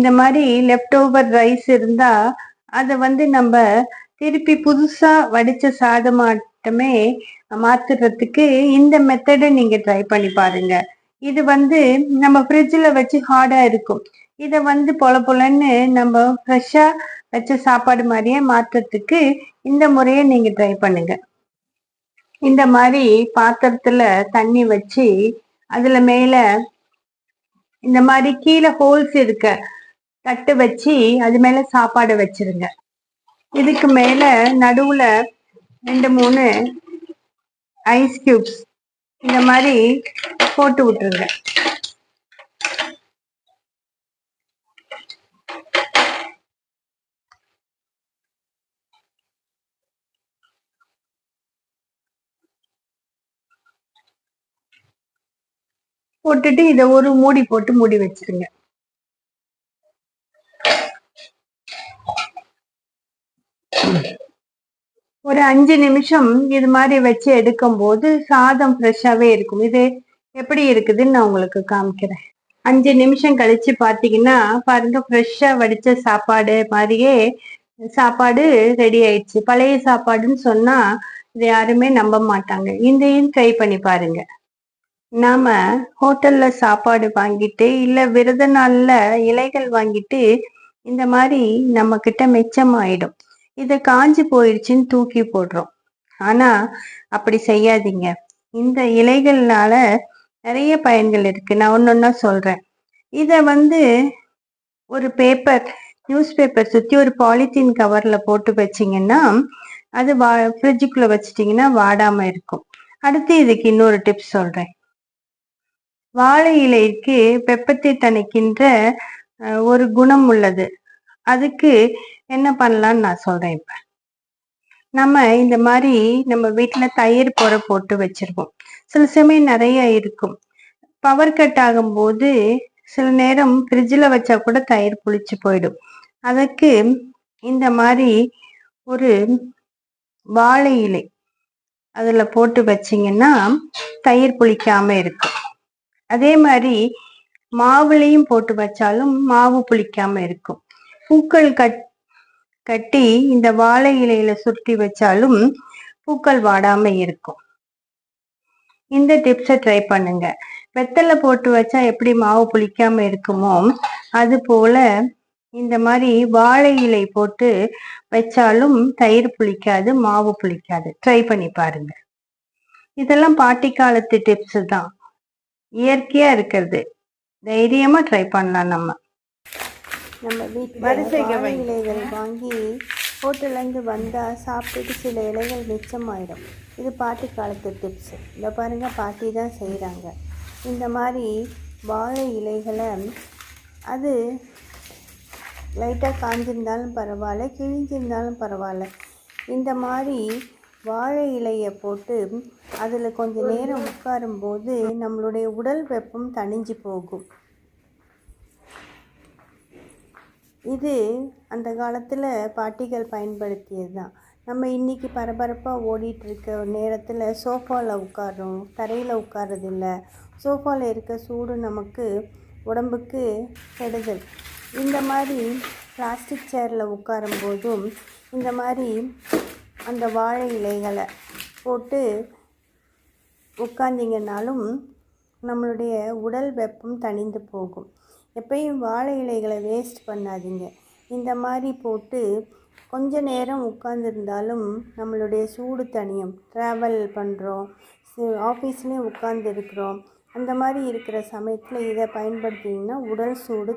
இந்த மாதிரி left over rice இருந்தா அதை நம்ம திருப்பி புதுசா வடிச்ச சாதமாட்டமே மாத்துறதுக்கு இந்த மெத்தடை நீங்க ட்ரை பண்ணி பாருங்க. இது நம்ம ஃப்ரிட்ஜில் வச்சு ஹார்டா இருக்கும். இதை பொல பொலன்னு நம்ம ஃப்ரெஷ்ஷா வச்ச சாப்பாடு மாதிரியே மாத்துறதுக்கு இந்த முறையை நீங்க ட்ரை பண்ணுங்க. இந்த மாதிரி பாத்திரத்துல தண்ணி வச்சு அதுல மேல இந்த மாதிரி கீழே ஹோல்ஸ் இருக்க தட்டு வச்சு அது மேல சாப்பாடு வச்சிருங்க. இதுக்கு மேல நடுவுல 2-3 ஐஸ் கியூப்ஸ் இந்த மாதிரி போட்டு விட்டுருங்க. போட்டுட்டு இதை ஒரு மூடி போட்டு மூடி வச்சிருங்க. ஒரு 5 நிமிஷம் இது மாதிரி வச்சு எடுக்கும் போது சாதம் ஃப்ரெஷ்ஷாவே இருக்கும். இது எப்படி இருக்குதுன்னு நான் உங்களுக்கு காமிக்கிறேன். 5 நிமிஷம் கழிச்சு பாத்தீங்கன்னா பாருங்க, ஃப்ரெஷ்ஷா வடிச்ச சாப்பாடு மாதிரியே சாப்பாடு ரெடி ஆயிடுச்சு. பழைய சாப்பாடுன்னு சொன்னா இது யாருமே நம்ப மாட்டாங்க. இதையும் ட்ரை பண்ணி பாருங்க. நாம ஹோட்டல்ல சாப்பாடு வாங்கிட்டு இல்ல விரத நாள்ல இலைகள் வாங்கிட்டு இந்த மாதிரி நம்ம கிட்ட மிச்சமாயிடும். இதை காஞ்சி போயிடுச்சுன்னு தூக்கி போடுறோம். ஆனா அப்படி செய்யாதீங்க. இந்த இலைகள்னால நிறைய பயன்கள் இருக்கு. நான் ஒன்னொன்னா சொல்றேன். இத ஒரு நியூஸ் பேப்பர் சுத்தி ஒரு பாலித்தீன் கவர்ல போட்டு வச்சிங்கன்னா அது ஃப்ரிட்ஜுக்குள்ள வச்சிட்டிங்கன்னா வாடாம இருக்கும். அடுத்து இதுக்கு இன்னொரு டிப்ஸ் சொல்றேன். வாழை இலைக்கு வெப்பத்தை தணிக்கின்ற ஒரு குணம் உள்ளது. அதுக்கு என்ன பண்ணலாம்னு நான் சொல்றேன். இப்ப நம்ம இந்த மாதிரி நம்ம வீட்டுல தயிர் போட்டு வச்சிருப்போம். சில சமயம் நிறைய இருக்கும். பவர் கட் ஆகும் போது சில நேரம் ஃப்ரிட்ஜில் வச்சா கூட தயிர் புளிச்சு போயிடும். அதுக்கு இந்த மாதிரி ஒரு வாழை இலை அதுல போட்டு வச்சிங்கன்னா தயிர் புளிக்காம இருக்கும். அதே மாதிரி மாவுலையும் போட்டு வச்சாலும் மாவு புளிக்காம இருக்கும். பூக்கள் கட்டி இந்த வாழை இலையில சுருட்டி வச்சாலும் பூக்கள் வாடாம இருக்கும். இந்த டிப்ஸை ட்ரை பண்ணுங்க. வெத்தலை போட்டு வச்சா எப்படி மாவு புளிக்காம இருக்குமோ அது போல இந்த மாதிரி வாழை இலை போட்டு வச்சாலும் தயிர் புளிக்காது, மாவு புளிக்காது. ட்ரை பண்ணி பாருங்க. இதெல்லாம் பாட்டி காலத்து டிப்ஸ் தான், இயற்கையா இருக்கிறது. தைரியமா ட்ரை பண்ணலாம். நம்ம வீட்டு இலைகள் வாங்கி ஹோட்டல்லேருந்து வந்தால் சாப்பிட்டுட்டு சில இலைகள் மிச்சமாயிடும். இது பாட்டி காலத்து டிப்ஸ். இதை பாருங்க, பாட்டி தான் செய்கிறாங்க. இந்த மாதிரி வாழை இலைகளை அது லைட்டாக காஞ்சிருந்தாலும் பரவாயில்ல, கிழிஞ்சிருந்தாலும் பரவாயில்ல, இந்த மாதிரி வாழை இலையை போட்டு அதில் கொஞ்சம் நேரம் உட்காரும்போது நம்மளுடைய உடல் வெப்பம் தணிஞ்சு போகும். இது அந்த காலத்தில் பாட்டிகள் பயன்படுத்தியது தான். நம்ம இன்றைக்கி பரபரப்பாக ஓடிட்டுருக்க நேரத்தில் சோஃபாவில் உட்காரோம், தரையில் உட்காரதில்ல. சோஃபாவில் இருக்க சூடு நமக்கு உடம்புக்கு கெடுதல். இந்த மாதிரி பிளாஸ்டிக் சேரில் உட்காரும்போதும் இந்த மாதிரி அந்த வாழை இலைகளை போட்டு உட்காந்திங்கனாலும் நம்மளுடைய உடல் வெப்பம் தணிந்து போகும். எப்பயும் வாழை இலைகளை வேஸ்ட் பண்ணாதீங்க. இந்த மாதிரி போட்டு கொஞ்ச நேரம் உட்கார்ந்துருந்தாலும் நம்மளுடைய சூடு தணியும். ட்ராவல் பண்ணுறோம், ஆஃபீஸ்லேயும் உட்கார்ந்து இருக்கிறோம், அந்த மாதிரி இருக்கிற சமயத்தில் இதை பயன்படுத்திங்கன்னா உடல் சூடு